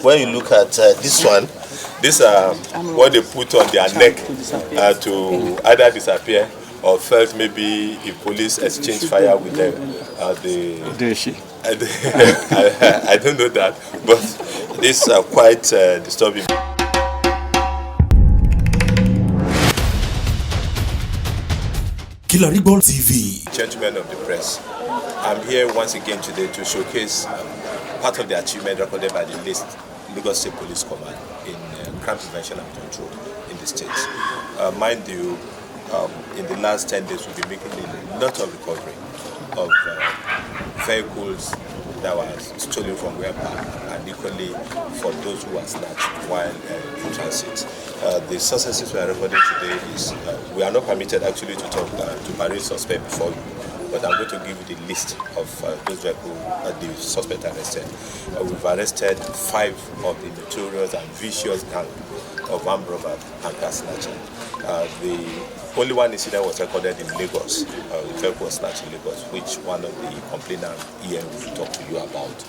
when you look at this one, these are what they put on their neck to either disappear or felt maybe if police exchange fire with them, I don't know that, but these are quite disturbing. KILARIGBO TV. Gentlemen of the press, I'm here once again today to showcase part of the achievement recorded by the Lagos State Police Command in crime prevention and control in the states. Mind you, in the last 10 days we've been making a lot of recovery of vehicles that were stolen from where park, and equally for those who were snatched while in transit. The successes we are recording today is, we are not permitted actually to talk to parade suspect before you, but I'm going to give you the list of those vehicles the suspect arrested. We've arrested 5 of the notorious and vicious gang of armed robbers and car-snatching. The only one incident was recorded in Lagos. The vehicle was snatched in Lagos, which one of the complainants here will talk to you about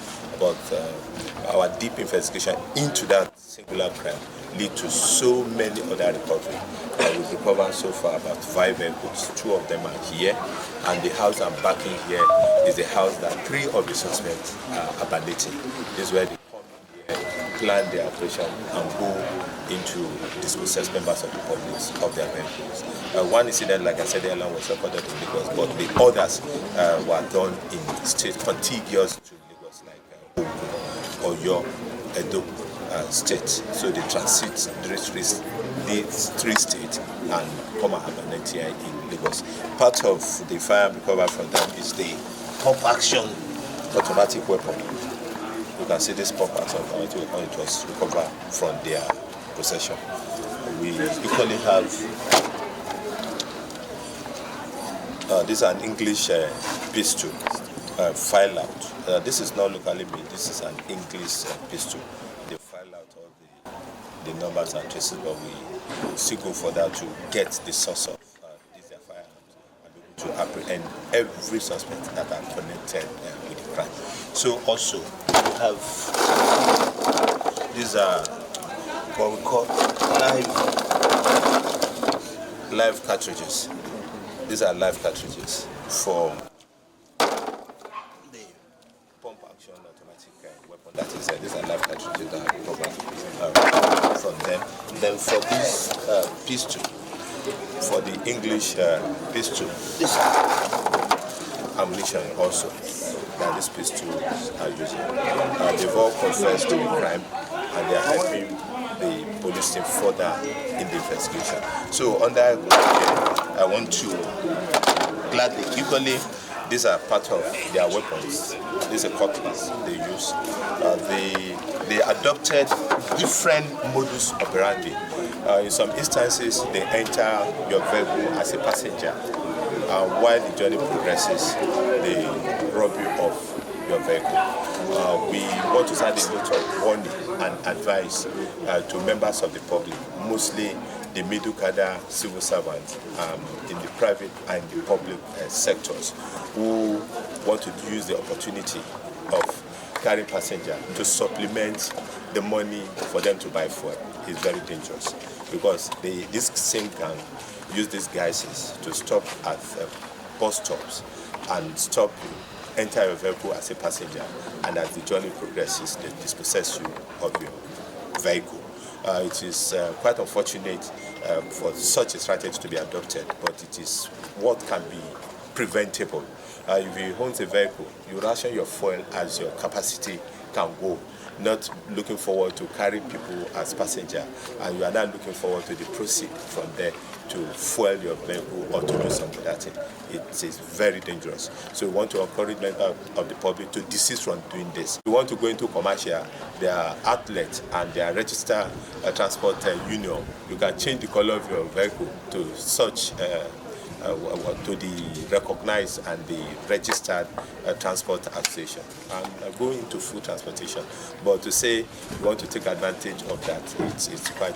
our deep investigation into that singular crime lead to so many other recoveries. We've recovered so far about 5 vehicles. 2 of them are here, and the house I'm backing here is the house that 3 of the suspects are abandoning. This is where they come in here, plan their operation, and go into dispossessed members of the public of their vehicles. One incident, like I said earlier, was recorded in Lagos, but the others were done in states contiguous to Lagos, like Ogun, Oyo, Edo States. So they transit these 3 states and come and abandon here in Lagos. Part of the fire recovered from them is the pump action automatic weapon. You can see this pump action automatic weapon, it was recovered from their possession. We equally have this is an English pistol, file out. This is not locally made, this is an English pistol. They file out all the numbers and traces, but we still go for that to get the source of this firearms and be able to apprehend every suspect that are connected with the crime. So also we have these are what we call live cartridges. These are live cartridges for the pump action automatic weapon. That is, these are live cartridges that are recovered from them. Then for this pistol, for the English pistol, this ammunition also that these pistols are using. They've all confessed to the crime, and they are helping the police team further in the investigation. So under I want to gladly, equally, these are part of their weapons. These are cutlass they use. They adopted different modus operandi. In some instances, they enter your vehicle as a passenger. While the journey progresses, they rob you of your vehicle. We want to send a note of warning and advice to members of the public, mostly the middle cadre civil servants in the private and the public sectors, who want to use the opportunity of carrying passengers to supplement the money for them to buy fuel. Is very dangerous, because this same gang use these guises to stop at bus stops and stop you, enter your vehicle as a passenger, and as the journey progresses, they dispossess you of your vehicle. It is quite unfortunate for such a strategy to be adopted, but it is what can be preventable. If you own a vehicle, you ration your fuel as your capacity can go, not looking forward to carry people as passenger, and you are not looking forward to the proceed from there to fuel your vehicle or to do something that thing. It is very dangerous. So we want to encourage members of the public to desist from doing this. We want to go into commercial, their outlets and their registered transport union. You can change the color of your vehicle to such to the recognized and the registered transport association, and go into full transportation. But to say you want to take advantage of that, it's quite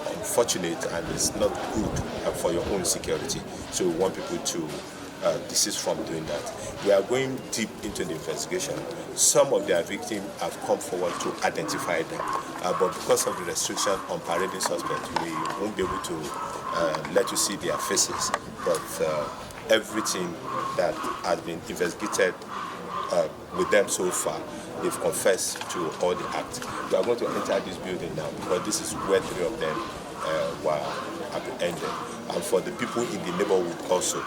unfortunate, and it's not good for your own security. So we want people to desist from doing that. We are going deep into the investigation. Some of their victims have come forward to identify them, but because of the restriction on parading suspects, we won't be able to let you see their faces. But everything that has been investigated with them so far, they've confessed to all the acts. We are going to enter this building now because this is where 3 of them were apprehended. And for the people in the neighborhood also,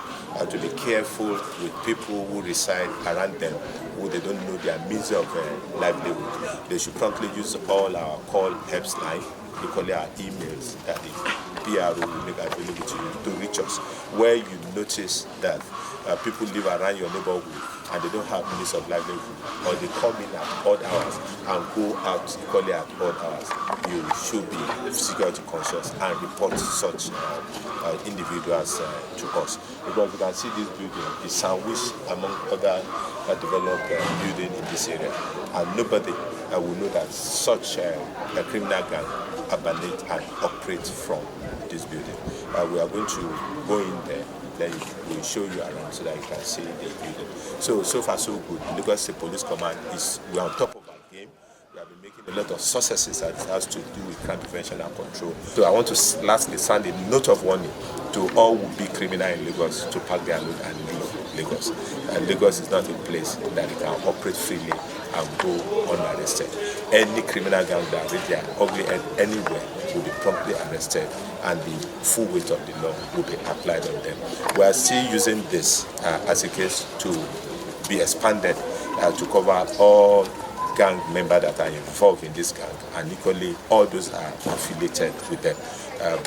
to be careful with people who reside around them, who they don't know their means of livelihood. They should promptly use all our call helps line, equally our emails that the PRO will make available to you to reach us. Where you notice that people live around your neighborhood and they don't have means of livelihood, or they come in at odd hours and go out equally at odd hours, you should be security conscious and report such individuals to us. Because you can see this building is sandwiched among other developed buildings in this area, and nobody will know that such a criminal gang emanate and operate from this building. We are going to go in there. Then we'll show you around so that you can see the building. So far so good. The Lagos State Police Command we're on top of our game. We have been making a lot of successes that has to do with crime prevention and control. So I want to lastly send a note of warning to all would-be criminal in Lagos to pack their load and leave Lagos. And Lagos is not a place that they can operate freely and go unarrested. Any criminal gang that reach their ugly head anywhere will be promptly arrested, and the full weight of the law will be applied on them. We are still using this as a case to be expanded to cover all gang members that are involved in this gang, and equally all those are affiliated with them.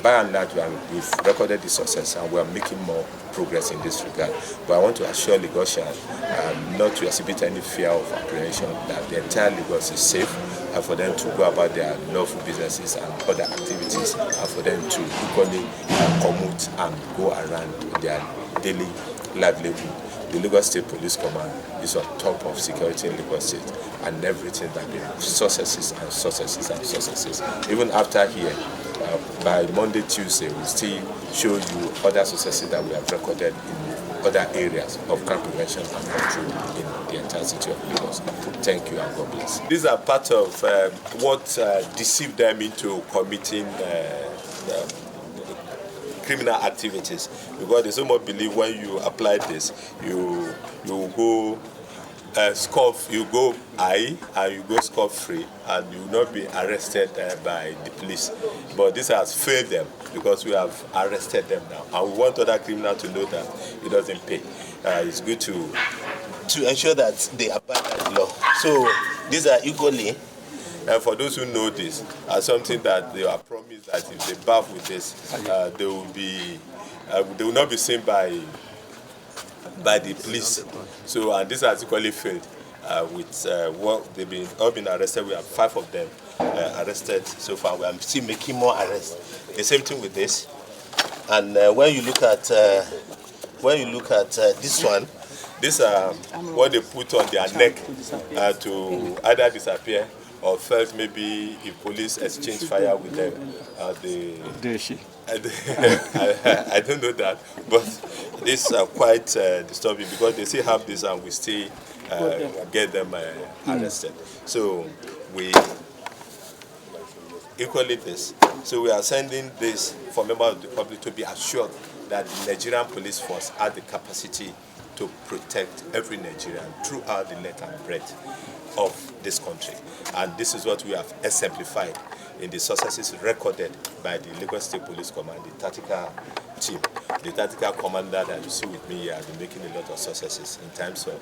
By and large, we've recorded the success and we are making more progress in this regard. But I want to assure Lagosians not to exhibit any fear of apprehension, that the entire Lagos is safe, and for them to go about their lawful businesses and other activities, and for them to equally commute and go around their daily livelihood. The Lagos State Police Command is on top of security in Lagos State, and everything that been successes and successes and successes. Even after here, by Monday, Tuesday, we'll still show you other successes that we have recorded in other areas of crime prevention and control in the entire city of Lagos. Thank you and God bless. These are part of what deceived them into committing criminal activities, because they so much believe when you apply this, you go you go high and you go scot-free, and you will not be arrested by the police. But this has failed them because we have arrested them now, and we want other criminals to know that it doesn't pay. It's good to ensure that they abide by the law. So these are equally, for those who know this, are something that they are promised that if they bath with this, they will not be seen by the police. So, and this has equally failed. With what they've all been arrested, we have 5 of them arrested so far. We are still making more arrests. The same thing with this. And when you look at this one, these are what they put on their neck to either disappear or felt maybe if police exchange fire with them. I don't know that, but these are quite disturbing because they still have this and we still get them arrested. So we equally this. So we are sending this for members of the public to be assured that the Nigerian police force has the capacity to protect every Nigerian throughout the length and breadth of this country. And this is what we have exemplified in the successes recorded by the Lagos State Police Command, the tactical team. The tactical commander that you see with me here has been making a lot of successes in terms of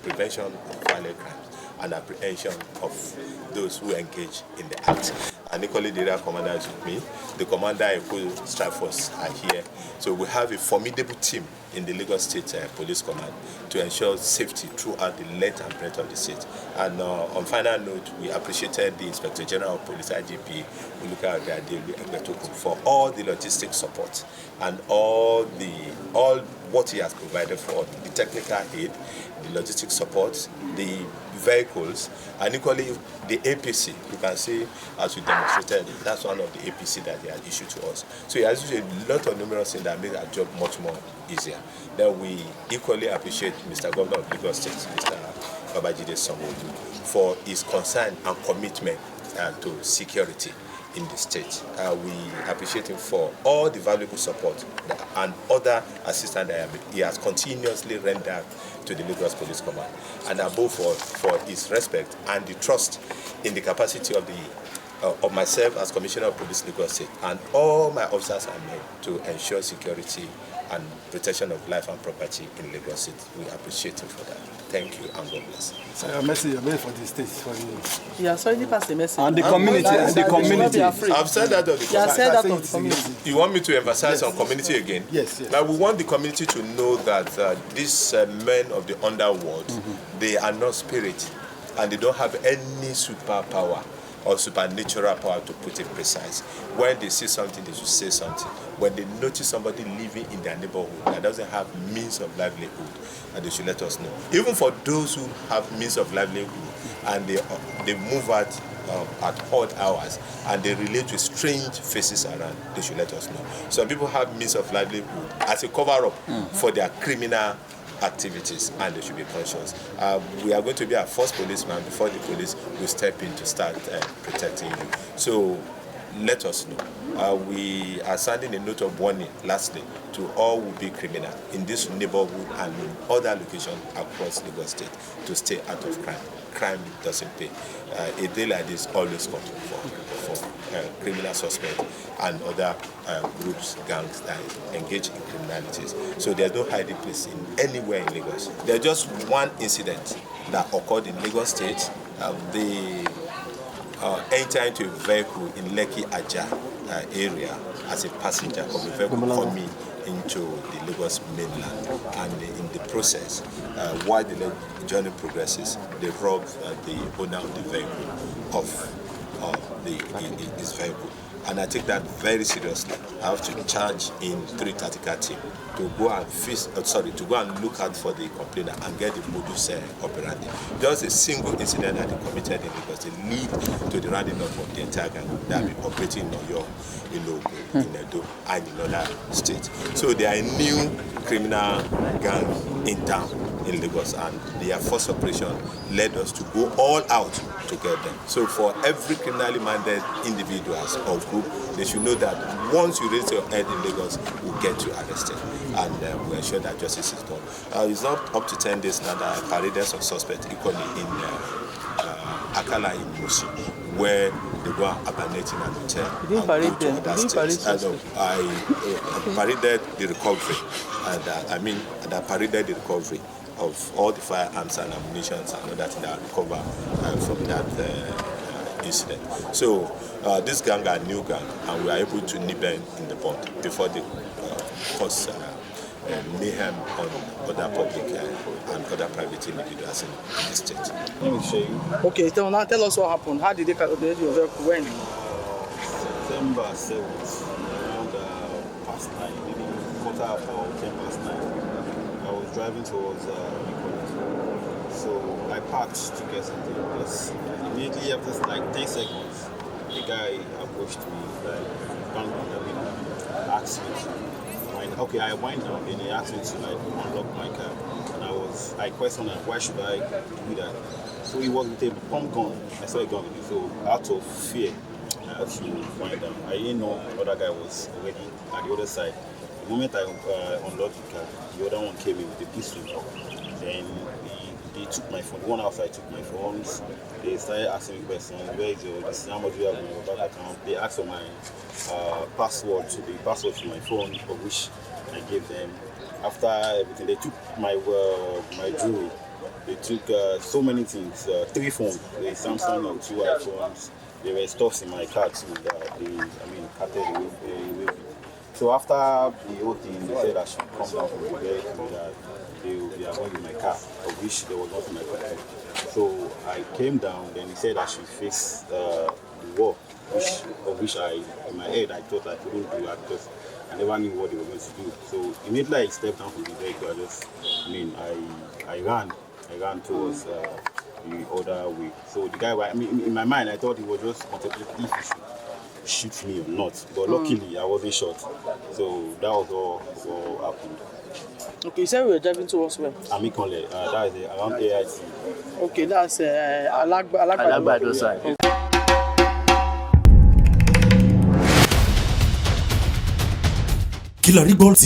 prevention of violent crimes and apprehension of those who engage in the act. And equally the other commanders with me, the commander and full strike force are here. So we have a formidable team in the Lagos State Police Command to ensure safety throughout the length and breadth of the state. And on final note, we appreciated the Inspector General of Police IGP, Ighodalo Enato Francis, for all the logistic support and all what he has provided for the technical aid, the logistic support, the vehicles, and equally the APC, you can see as we demonstrated, that's one of the APC that they had issued to us. So it has issued a lot of numerous things that make our job much more easier. Then we equally appreciate Mr. Governor of Lagos State, Mr. Babajide Sanwo-Olu, for his concern and commitment to security in the state. We appreciate him for all the valuable support and other assistance that he has continuously rendered to the Lagos Police Command, and above all for his respect and the trust in the capacity of myself as Commissioner of Police Lagos State and all my officers and men to ensure security and protection of life and property in Lagos State. We appreciate him for that. Thank you and God bless. So your message for the state, for the... Yeah, so you pass the message. And the community, and the community. I've said that on the community. Yeah, said that on the community. You want me to emphasize on community again? Yes. Now we want the community to know that these men of the underworld, they are not spirit, and they don't have any superpower or supernatural power, to put it precise. When they see something, they should say something. When they notice somebody living in their neighborhood that doesn't have means of livelihood, and they should let us know. Even for those who have means of livelihood and they move out at odd hours and they relate with strange faces around, they should let us know. Some people have means of livelihood as a cover-up for their criminal activities, and they should be conscious. We are going to be our first policeman before the police will step in to start protecting you. So let us know. We are sending a note of warning, lastly, to all who be criminal in this neighborhood and in other locations across Lagos State to stay out of crime. Crime doesn't pay. A day like this always comes for criminal suspects and other groups, gangs that engage in criminalities. So there's no hiding place in anywhere in Lagos. There's just one incident that occurred in Lagos State. They entered into a vehicle in Lekki Aja area as a passenger of a vehicle coming into the Lagos mainland, and in the process, while the journey progresses, they rob the owner of the vehicle of his vehicle. And I take that very seriously. I have to charge in 330 team to go and to go and look out for the complainer and get the modus operandi. Just a single incident that they committed in Lagos, they lead to the rounding up of the entire gang that have been operating in Oyo, in Ogun, in Edo, and in other states. So they are a new criminal gang in town in Lagos, and their first operation led us to go all out to get them. So for every criminally minded individuals or group, they should know that once you raise your head in Lagos, we'll get you arrested, and we'll ensure that justice is done. It's not up to 10 days now that I paraded some suspects equally in Akala in Musi, where they go abandoning an hotel. You didn't parade them. I paraded the recovery, and I paraded the recovery of all the firearms and ammunition and other things that are recovered from that incident. So this gang are a new gang, and we are able to nip them in the bud before they cause mayhem on other public and other private individuals in the state. Let me show you. Okay, so now tell us what happened. How did they calculate your vehicle? When? September 7th, around past 9, maybe quarter or 10 past 9. I was driving towards Igando. So I parked to get something. Because immediately after like 10 seconds, the guy approached me, asked me to wind. Okay, I wind down, and he asked me to unlock my car. And I questioned him, why should I do that? So he was with a pump gun. I saw a gun with it. So out of fear, I had to wind down. I didn't know the other guy was already at the other side. The moment I unlocked the car, the other one came in with a pistol. Then they took my phone. One outside took my phones. They started asking me questions. Where is this? How much do you have in your bank account? They asked for my password to my phone, for which I gave them. After everything, they took my jewelry. They took so many things. 3 phones, a Samsung and 2 iPhones. There were stuffs in my car too that carted away. So after the whole thing, they said I should come down from the vehicle, that they are going in my car, of which there was nothing in my car. So I came down, then he said I should face the wall, of which in my head I thought I couldn't do that because I never knew what they were going to do. So immediately I stepped down from the vehicle. I ran towards the other way. So the guy, I mean, in my mind, I thought he was just contemplating if he should shoot me or not. But luckily, I wasn't shot. So that was all happened. Okay, you said we were driving towards where? Amikonle, that is around AIT. Okay, that's Alagbado side. Okay. KILARIGBO